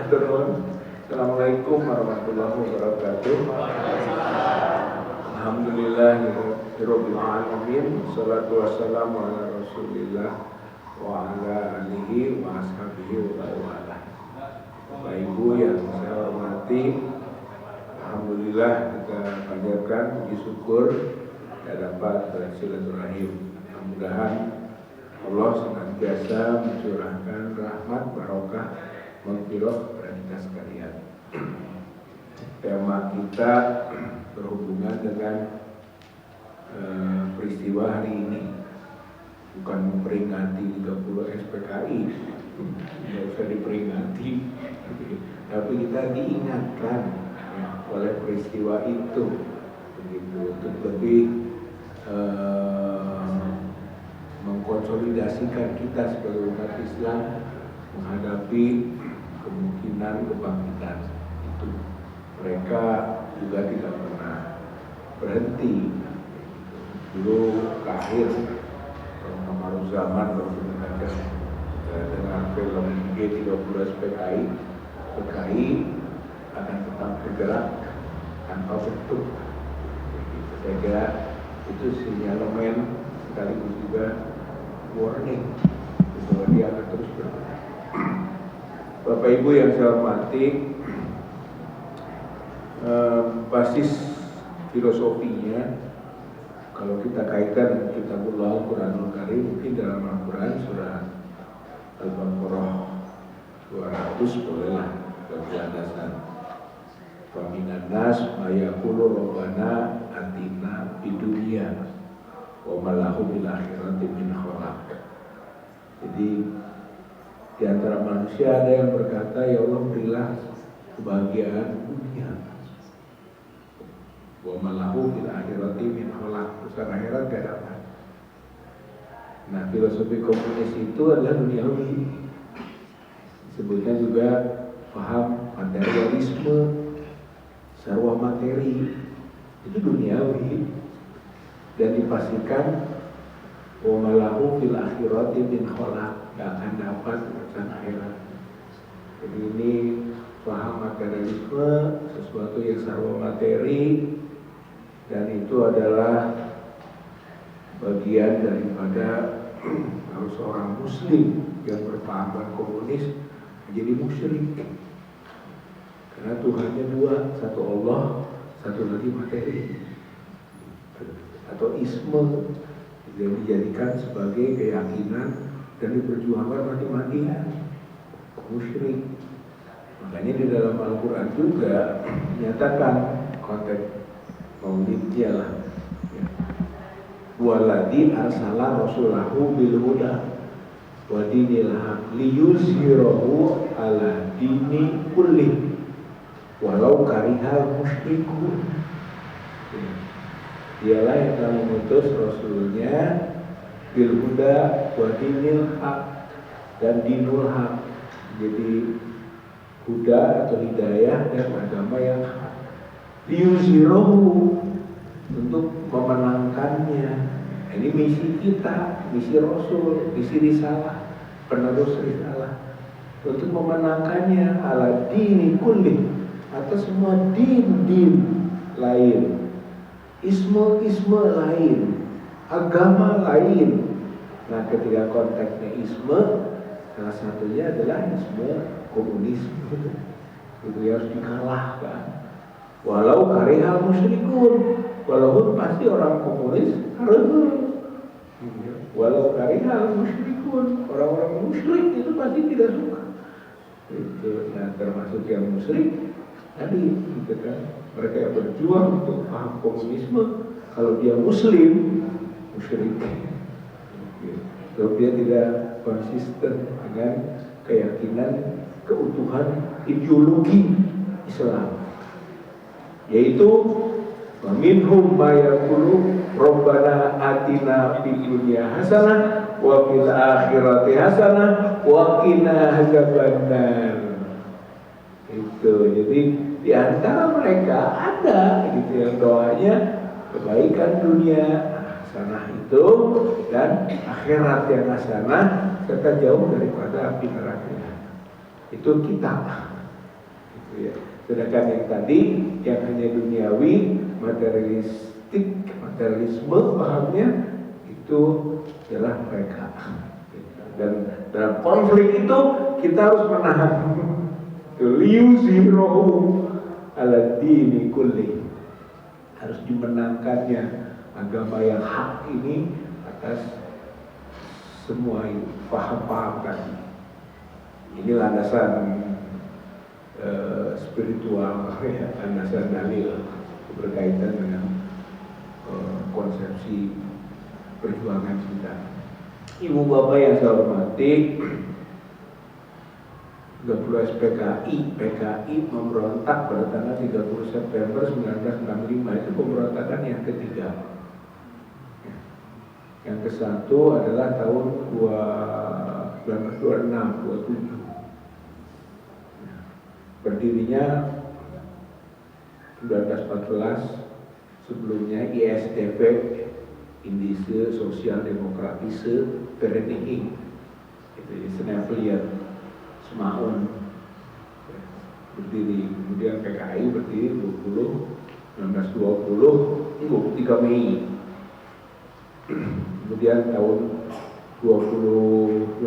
Assalamualaikum warahmatullahi wabarakatuh. Alhamdulillahirabbil alamin. Wassalatu wassalamu ala Rasulillah wa ala alihi wa ashabihi wa wala. Bapak Ibu yang saya hormati, alhamdulillah kita panjatkan puji syukur kita dapat bersilaturahim. Mudah-mudahan Allah senantiasa mencurahkan rahmat, barokah, maghfirah kepada kita sekalian. Tema kita berhubungan dengan peristiwa hari ini. Bukan memperingati 30 SPKI, tidak usah diperingati, tapi kita diingatkan oleh peristiwa itu, begitu, untuk lebih mengkonsolidasikan kita sebagai umat Islam menghadapi kemungkinan kebangkitan itu. Mereka juga tidak pernah berhenti. Dulu akhir Kamarul Zaman berhubungan dengan film G30 SPKI, PKI akan tetap bergerak tanpa bentuk. Saya kira itu sinyalemen sekaligus juga warning bahwa dia akan terus bergerak. Bapak Ibu yang saya hormati, basis filosofinya kalau kita kaitkan dengan Kitabullah Al-Quranul Karim, mungkin dalam Al-Quran surah Al-Baqarah 200 bolehlah bagi landasan. Faminan nas mayaqulu rabbana atina fid dunya wa ma lahu bil akhirati min khalaq. Jadi di antara manusia ada yang berkata, ya Allah berilah kebahagiaan dunia. Wa malahu bil akhirati min khalaq. Urusan akhirat gak dapat. Nah, filosofi komunis itu adalah duniawi. Disebutnya juga paham materialisme, sarwa materi. Itu duniawi. Dan dipastikan wa malahu bil akhirati min khalaq. Gak akan dapat urusan akhirat. Jadi ini paham materialisme, sesuatu yang sarwa materi, dan itu adalah bagian daripada harus seorang muslim yang berpaham komunis menjadi musyrik. Karena Tuhannya dua, satu Allah, satu lagi materi. Atau isme yang dijadikan sebagai keyakinan dan diperjuangkan mati-matian, musyrik. Makanya di dalam Al-Quran juga menyatakan konteks maulidnya lah. Waladhi arsala rasulahu bil huda wa dinil haq liyuzhirahu ala dini kulli walau karihal musyrikun. Dialah yang telah mengutus rasulnya bil huda wa dinil haq dan dinul haq. Jadi huda atau hidayah dan agama yang hak. Liyuzhirahu untuk memenangkannya. Ini misi kita, misi Rasul, misi risalah, penerus risalah, untuk memenangkannya ala dini kulli, atas semua din lain, isme lain, agama lain. Nah, ketika konteksnya isme, salah satunya adalah isme komunisme. Itu harus dikalahkan. Walau karihal musyrikun, walaupun pasti orang komunis harus. Walau karihal musyrikun, orang-orang musyrik itu pasti tidak suka. Itu, nah termasuk yang musyrik tadi, gitu kan? Mereka yang berjuang untuk paham komunisme, kalau dia muslim, musyrik. Kalau dia tidak konsisten dengan keyakinan keutuhan ideologi Islam, yaitu minhum mayaqulu rabbana atina fid dunya hasanah wa fil akhirati hasanah wa qina adzabannar. Itu jadi di antara mereka ada gitu yang doanya kebaikan dunia hasanah itu dan akhirat yang hasanah serta jauh daripada api neraka. Itu kita. Ya. Sedangkan yang tadi yang hanya duniawi, materialistik, materialisme pahamnya itu adalah mereka. Dan dalam konflik itu kita harus menahan. Liyuzirohu ala dini kulli, harus dimenangkannya agama yang hak ini atas semua paham-paham tadi. Ini landasan spiritual, ya, landasan dalil berkaitan dengan konsepsi perjuangan kita. Ibu bapak yang saya hormati, 30 PKI memberontak pada tanggal 30 September 1965, itu pemberontakan yang ketiga. Yang ke-1 adalah tahun 1926-27. Berdirinya 1914, sebelumnya ISDV, Indische Sosial Demokratische Vereniging, itu Senevliet Semaun berdiri. Kemudian PKI berdiri 23 Mei. Kemudian tahun 1925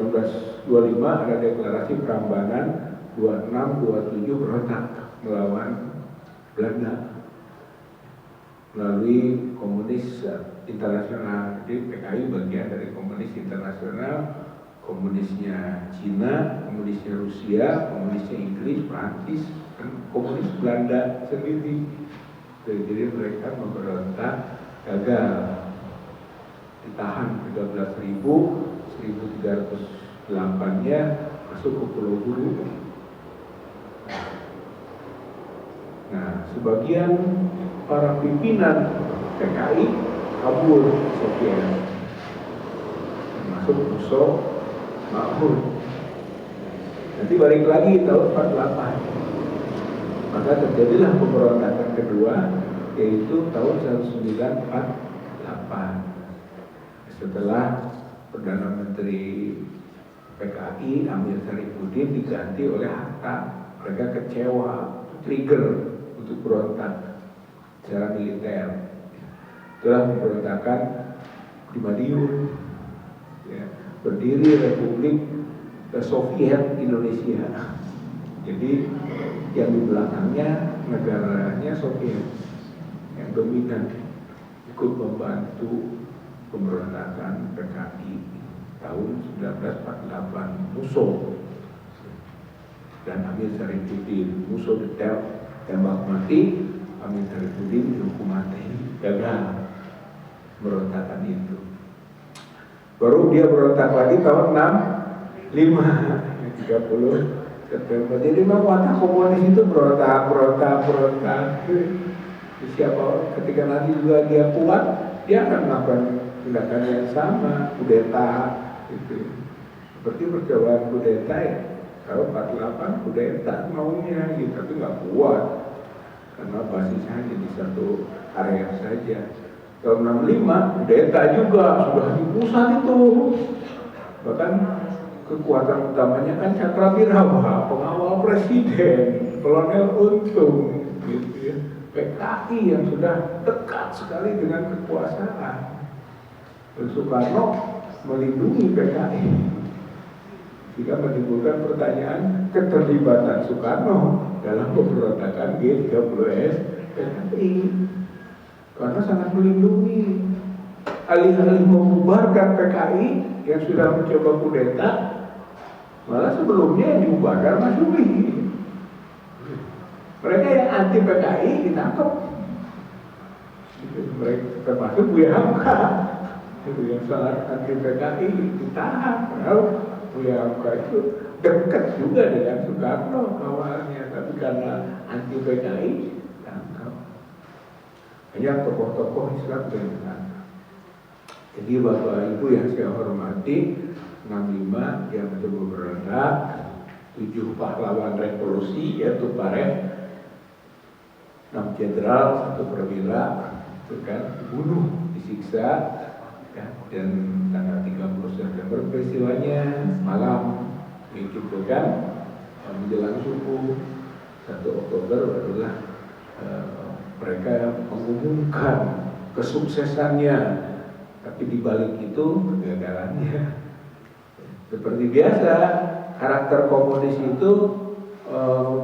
ada deklarasi Prambanan, 26-27 berontak melawan Belanda melalui Komunis Internasional. Jadi PKI bagian dari Komunis Internasional, komunisnya Cina, komunisnya Rusia, komunisnya Inggris, Prancis, dan komunis Belanda sendiri. Jadi mereka memberontak, gagal, ditahan 13.000, 1.308-nya masuk ke Pulau Buru. Nah, sebagian para pimpinan PKI kabur ke Soviet, termasuk Musso Ma'mun. Nanti balik lagi tahun 48, maka terjadilah pemberontakan kedua, yaitu tahun 1948. Setelah Perdana Menteri PKI Amir Syarifuddin diganti oleh Hatta, mereka kecewa, trigger untuk berontak secara militer. Itulah pemberontakan di Madiun, ya, berdiri Republik Soviet Indonesia. Jadi yang di belakangnya negaranya Soviet yang dominan, ikut membantu pemberontakan PKI tahun 1948. Musso dan Amir Syarifuddin. Musso ditembak mati, Amir Syarifuddin dihukum mati. Gagal berontakan itu. Baru dia berontak lagi tahun 65, 30 September. Jadi memang watak komunis itu berontak. Siapa ketika nanti juga dia kuat, dia akan melakukan tindakan yang sama, kudeta gitu. Seperti percobaan kudeta ya. Kalau 48 kudeta maunya gitu, tapi nggak kuat karena basisnya hanya di satu area saja. Tahun 65 kudeta juga sudah di pusat itu. Bahkan kekuatan utamanya kan Cakrawirawa, pengawal presiden, Kolonel Untung gitu ya. PKI yang sudah dekat sekali dengan kekuasaan. Dan Soekarno melindungi PKI. Jika menimbulkan pertanyaan keterlibatan Soekarno dalam pemberontakan G30S PKI, karena sangat melindungi. Alih-alih membubarkan PKI yang sudah mencoba kudeta, malah sebelumnya yang dibubarkan Masyumi. Mereka yang anti PKI ditangkap. Mereka termasuk Buya Hamka, yang sangat anti PKI ditahan. Buya Hamka itu dekat juga dengan Soekarno awalnya, tapi karena anti PKI ditangkap. Banyak tokoh-tokoh Islam yang ditangkap. Jadi Bapak Ibu yang saya hormati, 65 yang mencoba berontak, 7 pahlawan revolusi yaitu Pareh, 6 jenderal, 1 perwira, itu kan dibunuh, disiksa, ya, dan tanggal 30 September peristiwanya malam, begitu kan, menjelang subuh, 1 mengumumkan kesuksesannya, tapi di balik itu kegagalannya. Seperti biasa, karakter komunis itu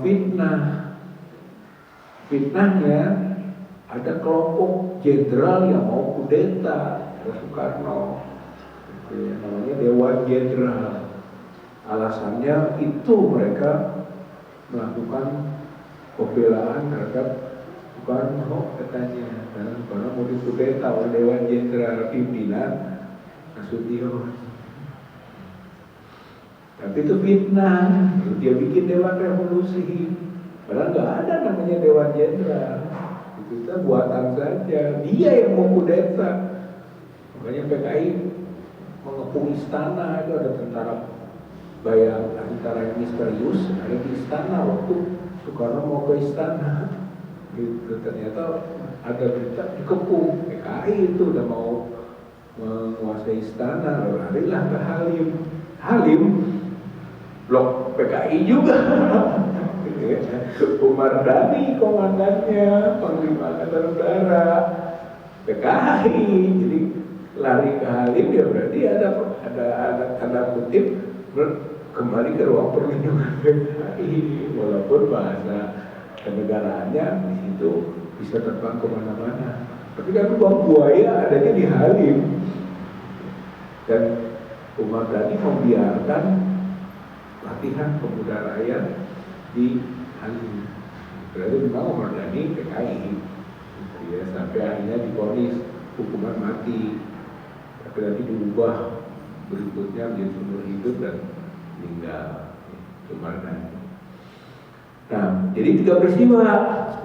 fitnah. Fitnahnya ada kelompok jenderal yang mau kudeta ke Soekarno, namanya Dewan Jenderal. Alasannya itu mereka melakukan pembelaan terhadap Soekarno katanya, karena mau dikudeta oleh Dewan Jenderal pimpinan Nasution. Tapi itu fitnah, dia bikin Dewan Revolusi, padahal nggak ada namanya Dewan Jenderal. Itu buatan saja, dia yang mau kudeta. Makanya PKI mengepung istana, itu ada tentara yang misterius ada di istana waktu Soekarno mau ke istana. Gitu, ternyata ada berita dikepung PKI itu udah mau menguasai istana, larilah ke Halim blok PKI juga. Umar Dhani komandannya, Panglima Angkatan Udara PKI. Jadi lari ke Halim ya berarti ada tanda kutip kembali ke ruang perlindungan PKI, walaupun bahasa kenegaraannya di situ bisa terbang kemana-mana. Tapi kan ruang buaya adanya di Halim, dan Umar Dhani membiarkan latihan pemuda rakyat di Halim. Berarti memang Umar Dhani PKI, ya, sampai akhirnya divonis hukuman mati. Tapi nanti diubah berikutnya menjadi seumur hidup dan meninggal Umar Dhani. Nah, jadi 3 peristiwa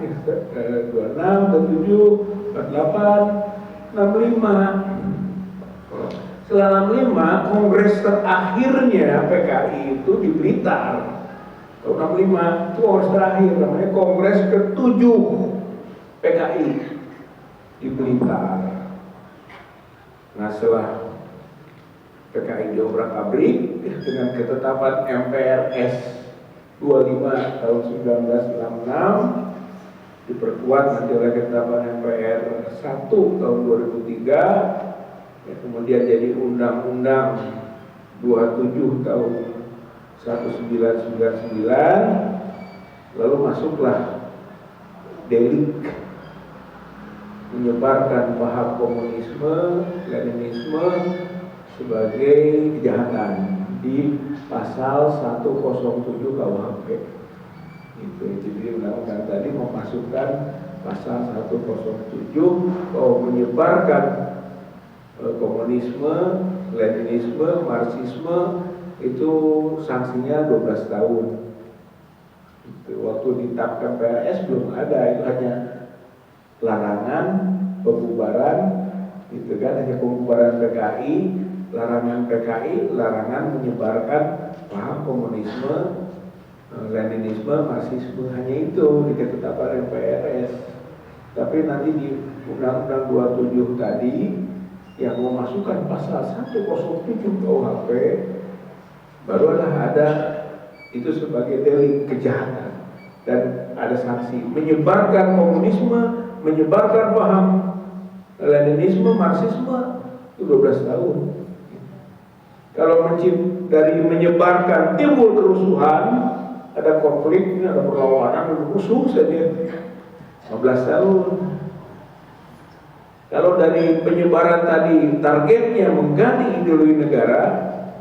26, 27, 48, 65. Setelah 65, kongres terakhirnya PKI itu di Blitar. Tahun 65 itu kongres terakhir, namanya kongres ke-7 PKI di Blitar. Nah, setelah PKI diobrak-abrik dengan ketetapan MPRS 25 tahun 1966, diperkuat nanti oleh ketetapan MPR 1 tahun 2003, ya, kemudian jadi Undang-Undang 27 tahun 1999, lalu masuklah delik menyebarkan paham komunisme, Leninisme sebagai kejahatan di pasal 107 KUHP. Itu jadi undang-undang tadi memasukkan pasal 107 bahwa menyebarkan komunisme, Leninisme, Marxisme itu sanksinya 12 tahun. Itu waktu ditetapkan PRS belum ada, itu hanya larangan pembubaran, itu kan hanya pembubaran PKI, larangan PKI, larangan menyebarkan paham komunisme, Leninisme, Marxisme, hanya itu di ketetapan MPRS. Tapi nanti di Undang-Undang 27 tadi yang memasukkan pasal 107 KUHP barulah ada itu sebagai delik kejahatan dan ada sanksi menyebarkan komunisme, menyebarkan paham Leninisme, Marxisme itu 12 tahun. Kalau dari menyebarkan timbul kerusuhan, ada konflik, ada perlawanan, ada musuh saja 15 tahun. Kalau dari penyebaran tadi targetnya mengganti ideologi negara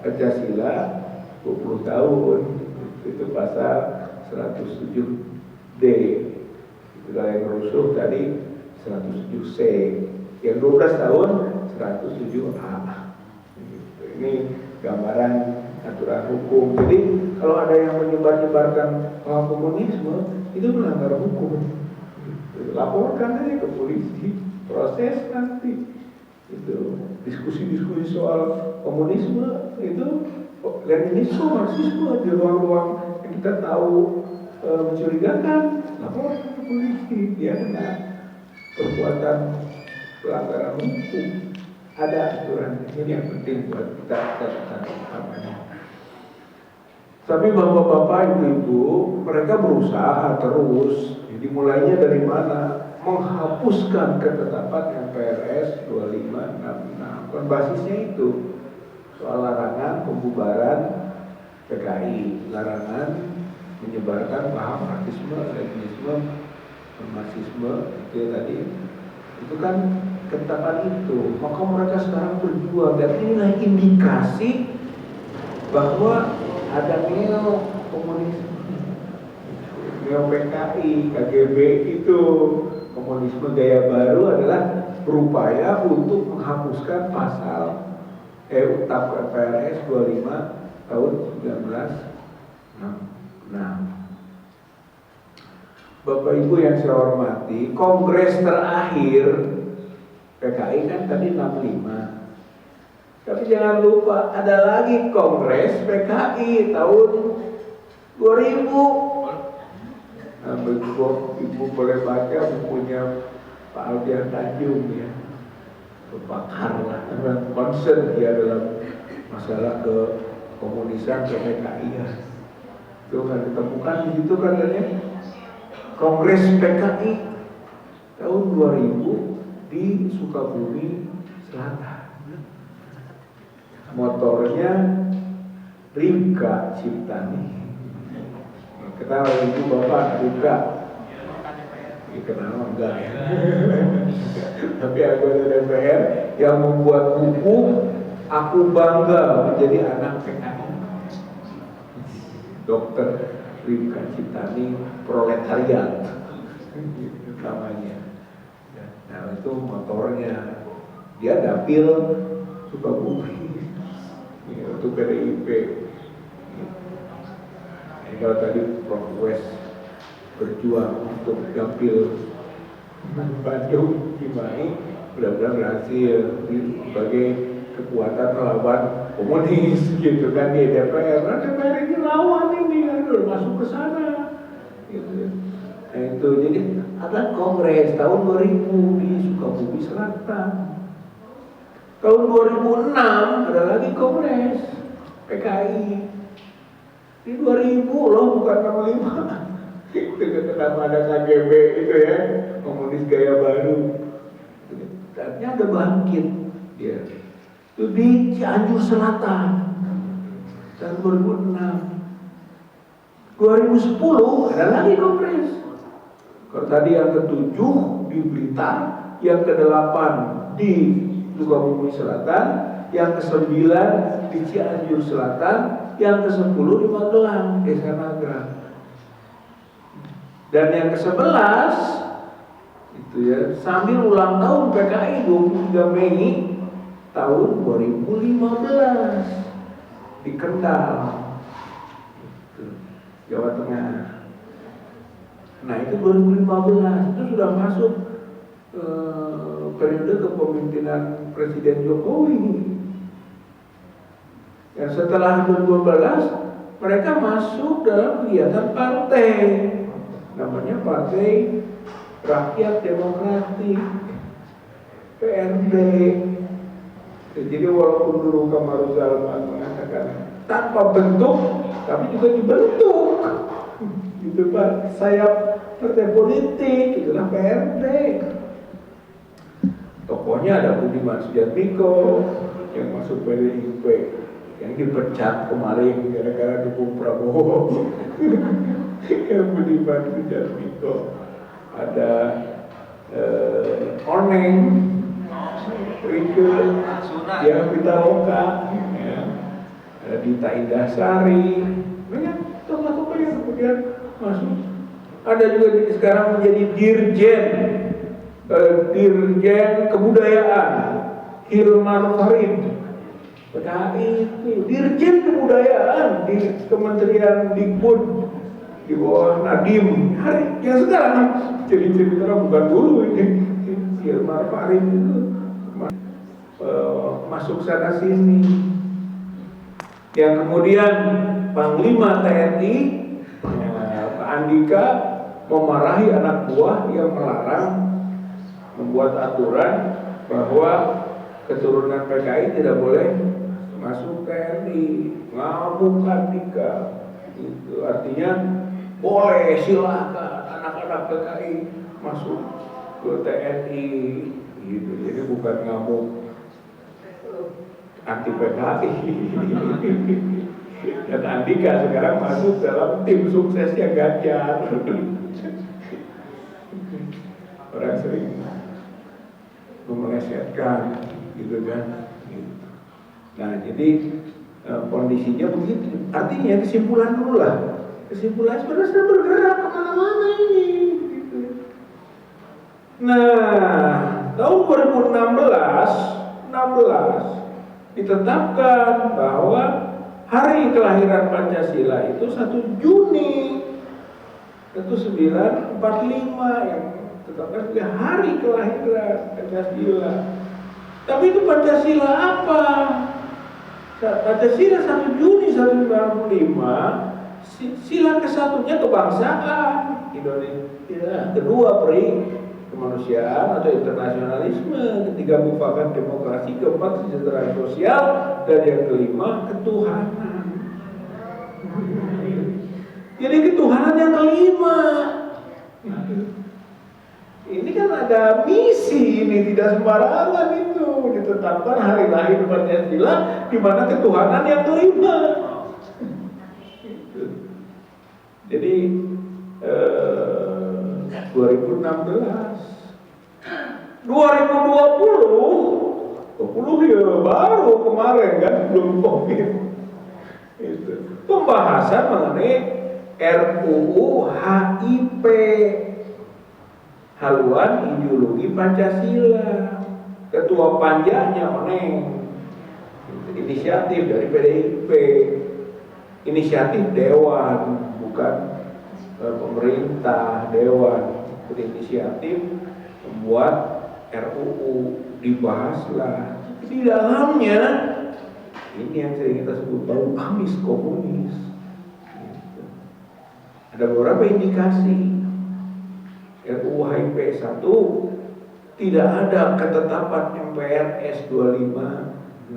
Pancasila 20 tahun, itu pasal 107D. Itu yang rusuh tadi 107C, yang 12 tahun 107A. Ini gambaran aturan hukum. Jadi kalau ada yang menyebarkan paham komunisme itu melanggar hukum. Laporkan aja ke polisi, proses nanti. Itu diskusi-diskusi soal komunisme itu Leninisme, Marxisme di ruang-ruang yang kita tahu mencurigakan, laporkan ke polisi, dia kena perbuatan pelanggaran hukum. Ada aturan, ini yang penting buat kita catatan namanya. Tapi bapak-bapak, ibu-ibu, mereka berusaha terus. Jadi mulainya dari mana? menghapuskan ketetapan MPRS 2566. Kan basisnya itu soal larangan pembubaran PKI, larangan menyebarkan paham rasisme, feminisme, marxisme, itu ya tadi. Itu kan ketetapan itu. Maka mereka sekarang berjuang, dan inilah indikasi bahwa ada neo komunisme, neo PKI, KGB itu. Komunisme gaya baru adalah berupaya untuk menghapuskan pasal TAP MPRS 25 tahun 1966. Bapak Ibu yang saya hormati, kongres terakhir PKI kan tadi 65. Tapi jangan lupa ada lagi kongres PKI tahun 2000. Nah, Ibu boleh baca bukunya Pak Aldian Tanjung ya, pakar lah, concern dia dalam masalah komunisan ke PKI ya. Itu kan ditemukan di situ katanya kongres PKI tahun 2000 di Sukabumi Selatan. Motornya Rifka Ciptani. Kenal ibu bapak Rifka? Kenal enggak ya? Tapi anggota DPR yang membuat buku Aku Bangga Menjadi Anak PKI. Dokter Rifka Ciptani, proletariat namanya. Nah itu motornya, dia dapil Sukabumi untuk PDIP. Kalau tadi Prof. Wes berjuang untuk dapil Bandung Cimahi, mudah-mudahan berhasil sebagai kekuatan melawan komunis gitu kan di DPR. Nah, DPR ini lawan ini, aduh masuk ke sana. Gitu. Nah itu jadi ada kongres tahun 2000 di Sukabumi Selatan. Tahun 2006 ada lagi kongres PKI. Di 2000 loh, bukan 65. Itu kenapa ada KGB itu ya, komunis gaya baru. Ternyata ada bangkit dia. Itu di Cianjur Selatan tahun 2006. 2010 ada lagi kongres. Kalau tadi yang ke-7 di Blitar, yang ke-8 di Sukabumi Selatan, yang ke-9 di Cianjur Selatan, yang ke-10 di Magelang, Desa Nagra. Dan yang ke-11 itu ya, sambil ulang tahun PKI 23 Mei tahun 2015 di Kendal, Jawa Tengah. Nah itu 2015 itu sudah masuk periode kepemimpinan Presiden Jokowi. Dan setelah 2012 mereka masuk dalam kegiatan partai, namanya Partai Rakyat Demokratik (PRD). Jadi walaupun dulu Kamaruzal mengatakan tanpa bentuk, kami juga dibentuk. Gitu Pak, sayap partai politik, itulah PRD. Tokohnya ada Budiman Sujatmiko yang masuk PDIP, yang dipecat kemarin gara-gara dukung Prabowo. Budiman Sujatmiko, ada Oneng, Rike, yang Pitaloka, ya. Ada Dita Indahsari, banyak tokoh-tokoh yang kemudian masuk. Ada juga sekarang menjadi Dirjen Kebudayaan, Hilman Farid, PKI itu Dirjen Kebudayaan di Kementerian Dikbud di bawah Nadiem. Hari yang sekarang jadi bukan dulu ini Hilman Farid itu masuk sana sini. Yang kemudian Panglima TNI Pak Andika memarahi anak buah yang melarang membuat aturan bahwa keturunan PKI tidak boleh masuk TNI. Ngamuk Andika. Itu artinya boleh, silakan anak-anak PKI masuk ke TNI gitu. Jadi bukan ngamuk anti PKI. Dan Andika sekarang masuk dalam tim suksesnya Ganjar. Orang sering melesetkan gitu kan. Nah jadi kondisinya begitu. Artinya kesimpulan dulu lah. Kesimpulan sebenarnya sudah bergerak kemana-mana ini. Gitu. Nah tahun 2016 ditetapkan bahwa hari kelahiran Pancasila itu 1 Juni 1945 yang ditetapkan sebagai hari kelahiran Pancasila. Tapi itu Pancasila apa? Pancasila 1 Juni 1945, sila kesatunya kebangsaan Indonesia, kedua kemanusiaan atau internasionalisme, ketiga mufakat demokrasi, keempat kesejahteraan sosial, dan yang kelima ketuhanan. Jadi ketuhanan yang kelima. Ini kan ada misi, ini tidak sembarangan itu ditetapkan hari lahir Pancasila di mana ketuhanan yang kelima. Jadi 2016, 2020 ya baru kemarin kan belum COVID. Itu pembahasan mengenai RUU HIP, haluan ideologi Pancasila. Ketua panjanya Oneng, inisiatif dari PDIP, inisiatif Dewan, bukan pemerintah. Dewan berinisiatif membuat RUU, dibahaslah. Di dalamnya ini yang sering kita sebut bau amis komunis. Ada beberapa indikasi. RUU HIP 1 tidak ada ketetapan MPRS 2566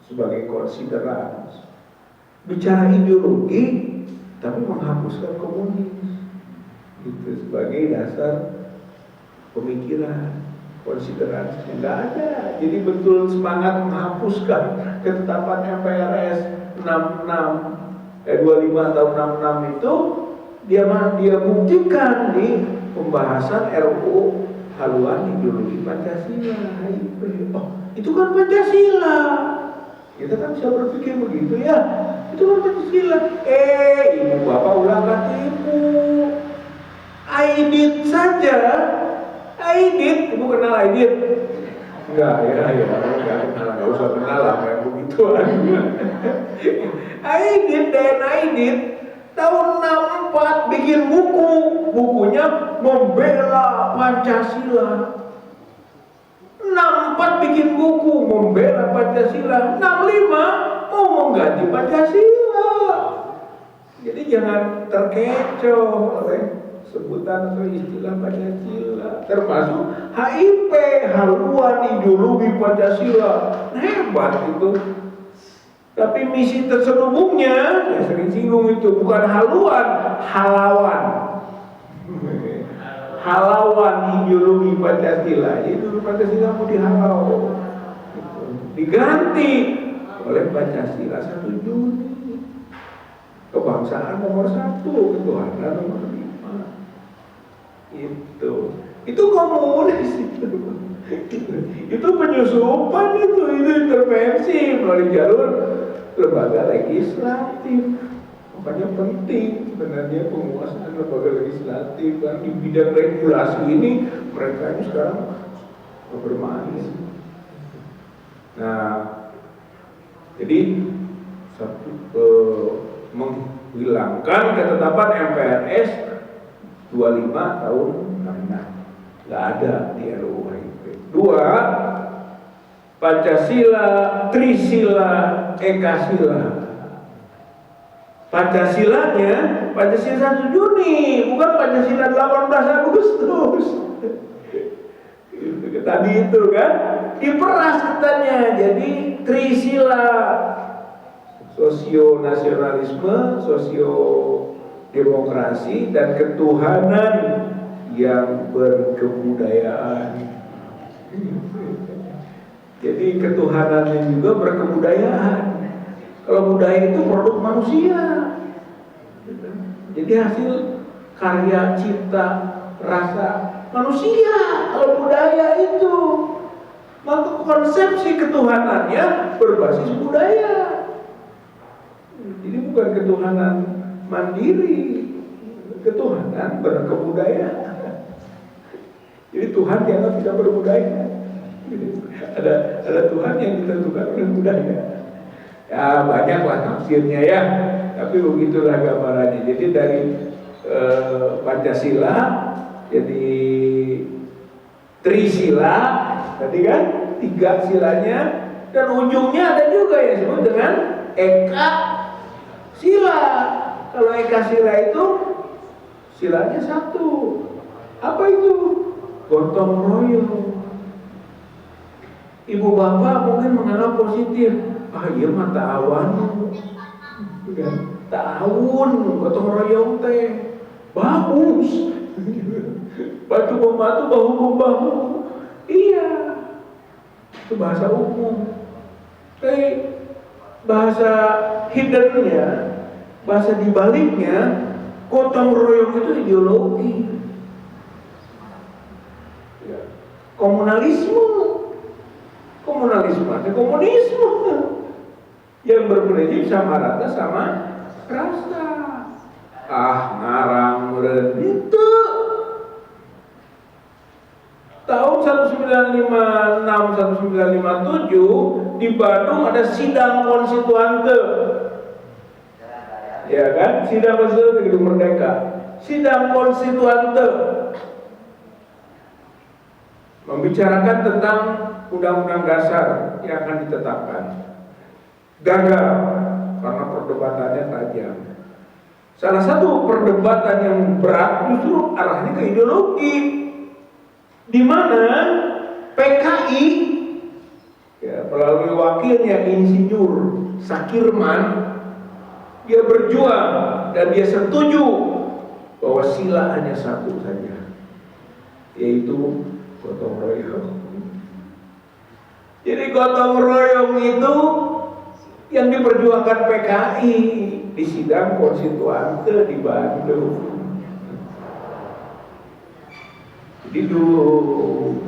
sebagai konsideran. Bicara ideologi tapi menghapuskan komunis itu sebagai dasar pemikiran, konsideransi nggak ada. Jadi betul semangat menghapuskan ketetapan MPRS 25 tahun 66 itu dia buktikan di pembahasan RUU haluan ideologi Pancasila. Oh, itu kan Pancasila. Kita kan bisa berpikir begitu ya. Itu kan Pancasila. Ibu bapak ulang katimu. Aidit saja. Aidit, ibu kenal Aidit? Enggak usah kenal lah kayak begituan. Aidit dan Aidit tahun 64 bikin bukunya membela Pancasila. 64 bikin buku membela Pancasila. 65 mau mengganti Pancasila. Jadi jangan terkecoh oleh sebutan atau istilah Pancasila, termasuk HIP, haluan ideologi Pancasila. Hebat itu. Tapi misi terselubungnya, saya sering singgung itu, bukan haluan, halawan. Halawan ideologi Pancasila. Ideologi Pancasila mau dihalau, diganti oleh Pancasila 1 Juni. Kebangsaan nomor 1, ketuhanan nomor 5. Itu komunis itu. Itu penyusupan, itu intervensi melalui jalur lembaga legislatif. Makanya penting sebenarnya penguasaan lembaga legislatif kan di bidang regulasi ini mereka ini sekarang bermain. Nah, jadi menghilangkan ketetapan MPRS 25 tahun 66 nggak ada di RUU HIP. 2, Pancasila, Trisila, Ekasila. Pancasilanya Pancasila 1 Juni, bukan Pancasila 18 Agustus. Tadi itu kan diperas katanya, jadi Trisila, sosio nasionalisme, sosio demokrasi dan ketuhanan yang berkebudayaan. Jadi ketuhanannya juga berkebudayaan. Kalau budaya itu produk manusia. Jadi hasil karya cipta rasa manusia. Kalau budaya itu, maka konsepsi ketuhanannya berbasis budaya. Jadi bukan ketuhanan mandiri, ketuhanan berkebudayaan. Jadi Tuhan dianggap tidak berbudaya. Ada Tuhan yang ditentukan oleh budaya. Ya banyaklah tafsirnya ya, tapi begitulah gambarannya. Jadi dari Pancasila jadi Trisila, tadi kan 3 silanya, dan ujungnya ada juga yang disebut dengan Eka Sila. Kalau Eka Sila itu silanya 1. Apa itu? Gotong royong. Ibu bapak mungkin menganggap positif. Iya mah ta'awun, ta'awun, gotong royong teh bagus. Batu membantu, bahu membahu. Iya, itu bahasa umum. Tapi bahasa hiddennya, bahasa dibaliknya, gotong royong itu ideologi. Komunalisme ada komunisme yang berprinsip sama rata sama rasa. Ngarang itu tahun 1956-1957 di Bandung ada sidang konstituante, ya kan? Sidang konstituante di Gedung Merdeka. Sidang konstituante membicarakan tentang undang-undang dasar yang akan ditetapkan. Gagal karena perdebatannya tajam. Salah satu perdebatan yang berat justru arahnya ke ideologi, di mana PKI ya, melalui wakilnya Insinyur Sakirman, dia berjuang dan dia setuju bahwa sila hanya 1 saja, yaitu gotong royong. Jadi gotong royong itu yang diperjuangkan PKI di sidang konstituante di Bandung. Jadi dulu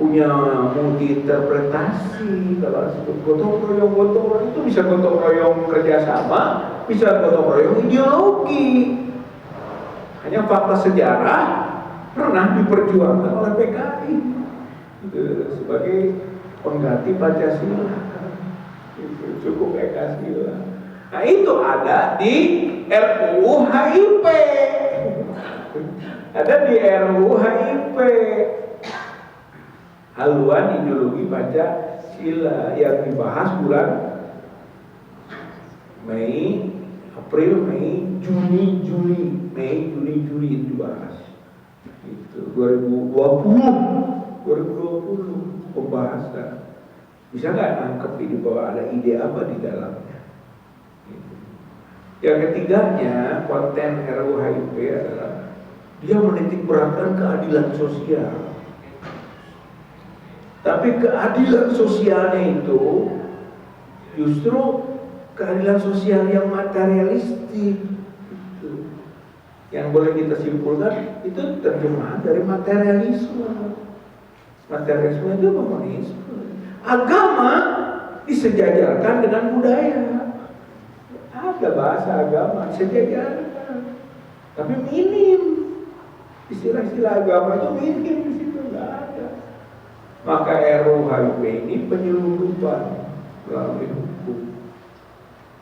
punya multi interpretasi. Kalau disebut gotong royong itu bisa gotong royong kerjasama, bisa gotong royong ideologi. Hanya fakta sejarah pernah diperjuangkan oleh PKI sebagai pengganti Pancasila. Itu cukup Eka Sila. Nah itu ada di RUU HIP. Ada di RUU HIP. Haluan ideologi Pancasila yang dibahas bulan Mei, April, Mei, Juni, Juli. Mei, Juni, Juli itu dibahas. Itu 2020 pembahasan. Bisa nggak nangkep ini bahwa ada ide apa di dalamnya? Yang ketiganya, konten RUU HIP adalah dia menitik beratkan keadilan sosial. Tapi keadilan sosialnya itu justru keadilan sosial yang materialistik. Yang boleh kita simpulkan itu terjemahan dari materialisme. Materialisme itu komunisme. Agama disejajarkan dengan budaya. Ada bahasa agama disejajarkan, tapi minim. Istilah-istilah agama itu minim di situ, nggak ada. Maka RUU HIP ini penyelundupan melalui hukum.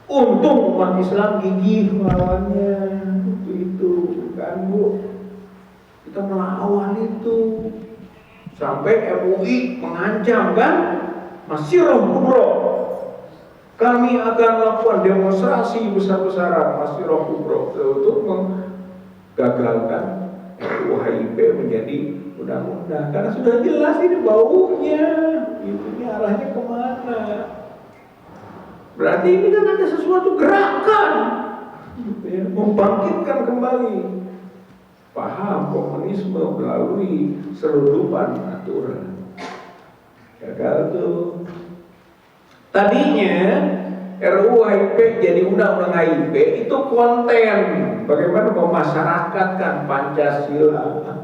Untung umat Islam gigih melawannya. Itu kan Bu, kita melawan itu. Sampai MUI mengancam kan, Masyiroh Kubro, kami akan lakukan demonstrasi besar-besaran Masyiroh Kubro untuk menggagalkan RUU HIP menjadi undang-undang. Karena sudah jelas ini baunya, ini arahnya kemana. Berarti ini kan ada sesuatu gerakan, membangkitkan kembali paham komunis komunisme melalui selundupan aturan. Gagal tuh. Tadinya RUU HIP jadi undang-undang HIP itu konten bagaimana memasyarakatkan Pancasila.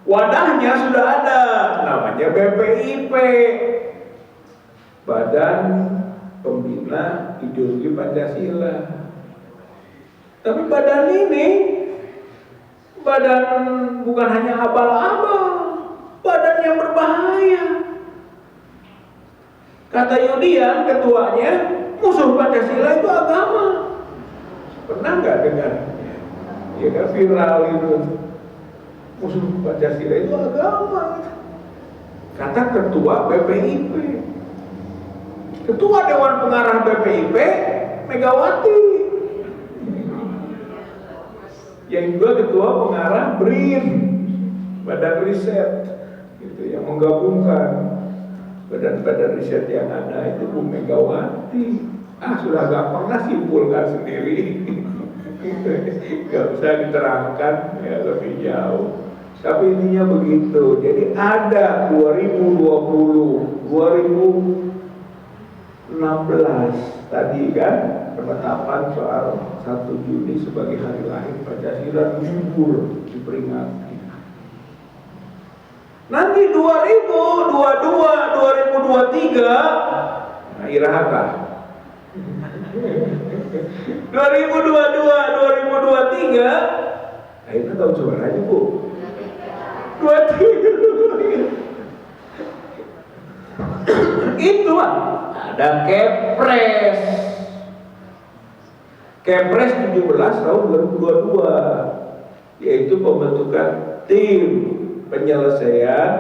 Wadahnya sudah ada, namanya BPIP, Badan Pembina Ideologi Pancasila. Tapi badan ini badan bukan hanya abal-abal, badan yang berbahaya. Kata Yudian, ketuanya, musuh Pancasila itu agama. Pernah nggak dengar? Ya kan viral itu. Musuh Pancasila itu agama. Kata ketua BPIP. Ketua Dewan Pengarah BPIP, Megawati. Yang juga ketua pengarah BRIN, Badan Riset, gitu, yang menggabungkan badan-badan riset yang ada itu Bu Megawati. Sudah gampang lah simpulkan sendiri. Gak usah diterangkan ya lebih jauh. Tapi intinya begitu. Jadi ada 2020, 2016 tadi kan penetapan soal 1 Juni sebagai hari lahir Pancasila gugur diperingati. Nanti 2022, 2023, nah IRAHAKA. 2022, 2023, nah itu tahun sebenarnya Bu. 23. Itu ada Kepres. Kepres 17 tahun 2022, yaitu pembentukan tim penyelesaian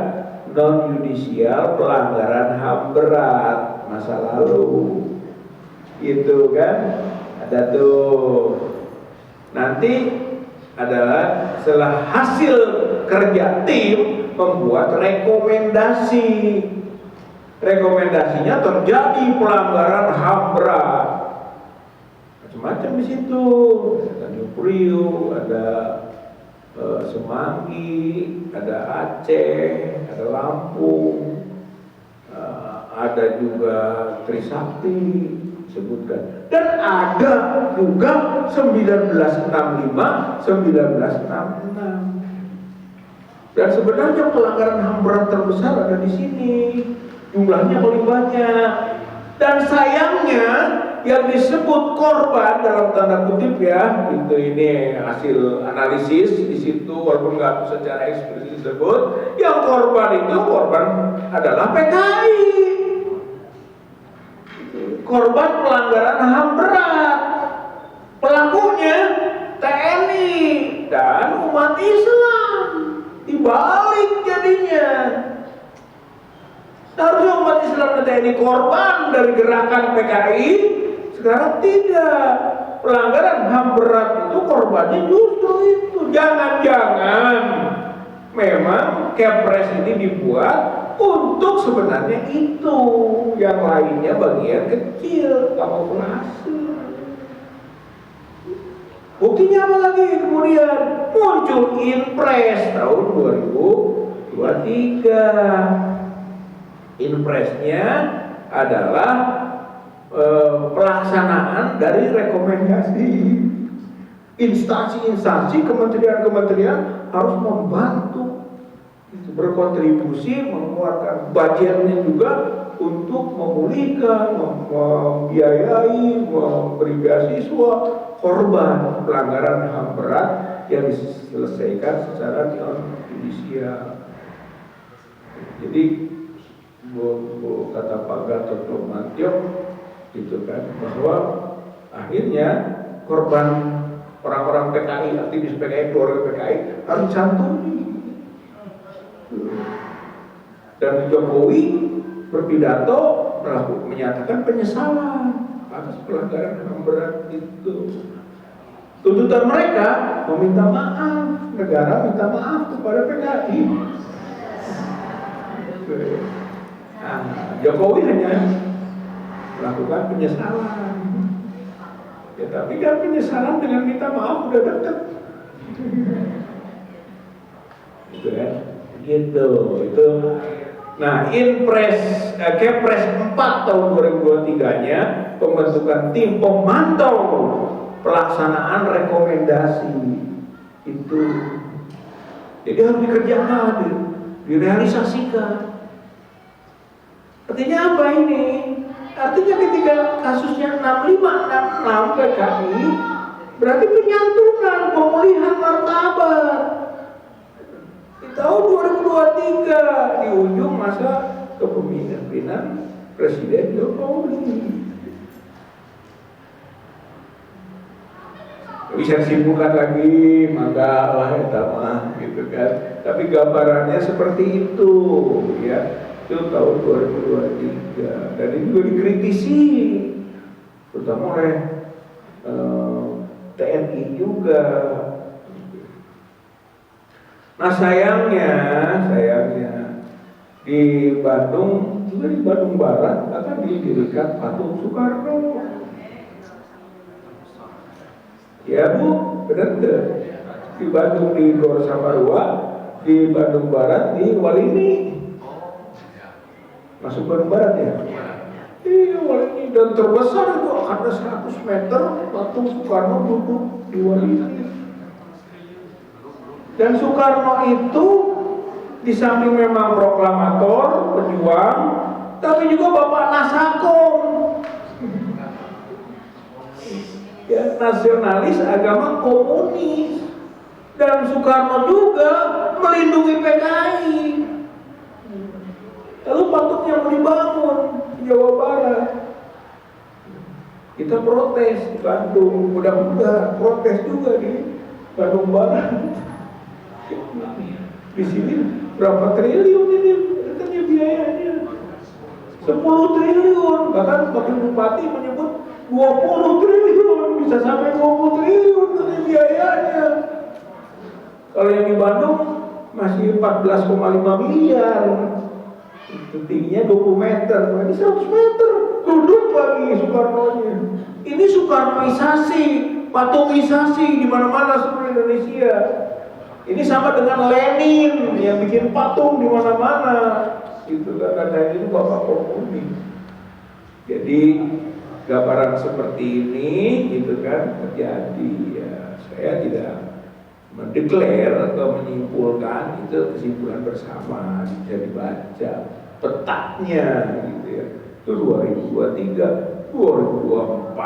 non-yudisial pelanggaran HAM berat masa lalu. Itu kan ada tuh. Nanti adalah setelah hasil kerja tim membuat rekomendasi. Rekomendasinya terjadi pelanggaran HAM berat. Macam-macam di situ. Ada Tanjung Priok, ada Semanggi, ada Aceh, ada Lampung, ada juga Trisakti sebutkan, dan ada juga 1965, 1966. Dan sebenarnya pelanggaran HAM berat terbesar ada di sini, jumlahnya paling banyak. Dan sayangnya yang disebut korban dalam tanda kutip ya, itu ini hasil analisis di situ walaupun nggak secara eksplisit disebut, yang korban itu adalah PKI. Korban pelanggaran HAM berat. Pelakunya TNI dan umat Islam. Dibalik jadinya. Seharusnya umat Islam dan TNI korban dari gerakan PKI, sekarang tidak. Pelanggaran HAM berat itu korbannya justru itu. Jangan-jangan memang Kepres ini dibuat untuk sebenarnya itu, yang lainnya bagian kecil, kamuflase. Buktinya apa lagi kemudian? Muncul Inpres tahun 2023. Inpresnya adalah pelaksanaan dari rekomendasi. Instansi-instansi, kementerian-kementerian harus membantu, berkontribusi, mengeluarkan budgetnya juga untuk memulihkan, membiayai, memberi beasiswa korban pelanggaran HAM berat yang diselesaikan secara non-yudisial. Jadi kata Pak Gatot Nurmantio gitu kan, bahwa akhirnya korban orang-orang PKI, aktivis PKI, keluarga PKI harus cantuni. Dan Jokowi berpidato menyatakan penyesalan atas pelanggaran HAM berat itu. Tuntutan mereka meminta maaf, negara minta maaf kepada PKI. Nah, Jokowi hanya melakukan penyesalan. Ya, tapi kan penyesalan dengan minta maaf udah dekat. gitu. Itu nah, Kepres 4 tahun 2023-nya pembentukan tim pemantau pelaksanaan rekomendasi itu. Jadi harus dikerjakan, direalisasikan. Artinya apa ini? Artinya ketika kasusnya 6566 PKI, berarti penyantunan, pemulihan martabat. Di tahun 2023, di ujung masa kepemimpinan Presiden Jokowi. Bisa disimpulkan lagi, maka lah mah gitu kan. Tapi gambarannya seperti itu, ya. Itu tahun 2023, dan ini juga dikritisi, terutama oleh TNI juga. Nah sayangnya di Bandung, juga di Bandung Barat akan didirikan patung Soekarno. Ya Bu, benar tuh. Di Bandung di Gor Samarua, di Bandung Barat di Walini. Masuk Bandung Barat ya? Iya, Walini, dan terbesar itu ada 100 meter patung Soekarno duduk di Walini. Dan Soekarno itu di samping memang proklamator, pejuang, tapi juga bapak Nasakom. Ya, nasionalis agama komunis. Dan Soekarno juga melindungi PKI. Lalu patungnya mau dibangun di Jawa Barat. Kita protes di Bandung, mudah-mudahan protes juga di Bandung Barat. Di sini berapa triliun ini katanya biayanya? 10 triliun, bahkan wakil bupati menyebut 20 triliun, bisa sampai 20 triliun katanya biayanya. Kalau yang di Bandung masih 14,5 miliar. Itu tingginya 20 meter, ini 100 meter, duduk lagi Soekarno-nya. Ini Soekarnoisasi, patungisasi di mana-mana seluruh Indonesia. Ini sama dengan Lenin yang bikin patung di mana-mana. Itu karena ini bapak komunis. Jadi gambaran seperti ini, gitu kan terjadi. Ya, saya tidak mendeklar atau menyimpulkan, itu kesimpulan bersama, bisa dibaca petanya gitu ya. Itu 2023, 2024.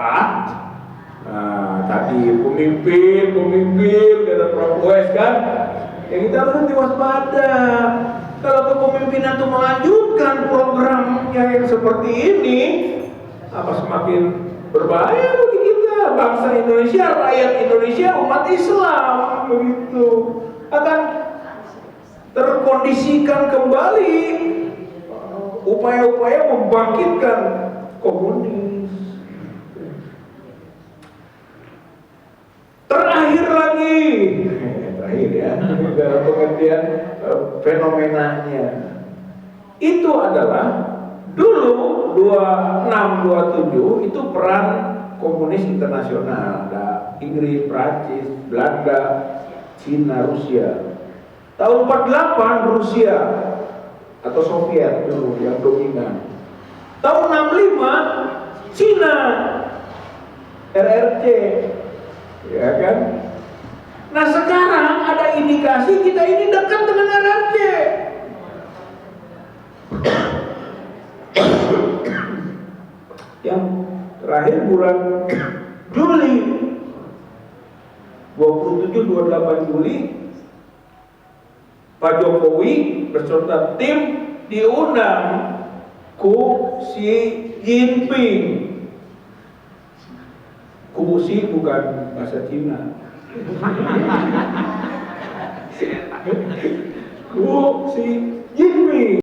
Nah, tadi pemimpin kata Prof. Wes kan, ya kita harus diwaspada. Kalau kepemimpinan itu melanjutkan programnya yang seperti ini, apa semakin berbahaya bagi kita, bangsa Indonesia, rakyat Indonesia, umat Islam, begitu akan terkondisikan kembali upaya-upaya membangkitkan komunis. Terakhir ya, dalam pengertian fenomenanya itu adalah dulu 2627 itu peran komunis internasional, ada Inggris, Prancis, Belanda, Cina, Rusia. Tahun 48 Rusia atau Soviet dulu yang dominan. Tahun 65 Cina, RRC, ya kan? Nah sekarang ada indikasi kita ini dekat dengan RRC. Yang terakhir bulan Juli 27-28 Juli Pak Jokowi beserta tim diundang ku Xi Jinping. Ku Xi bukan bahasa Cina. Ku Xi Jinping.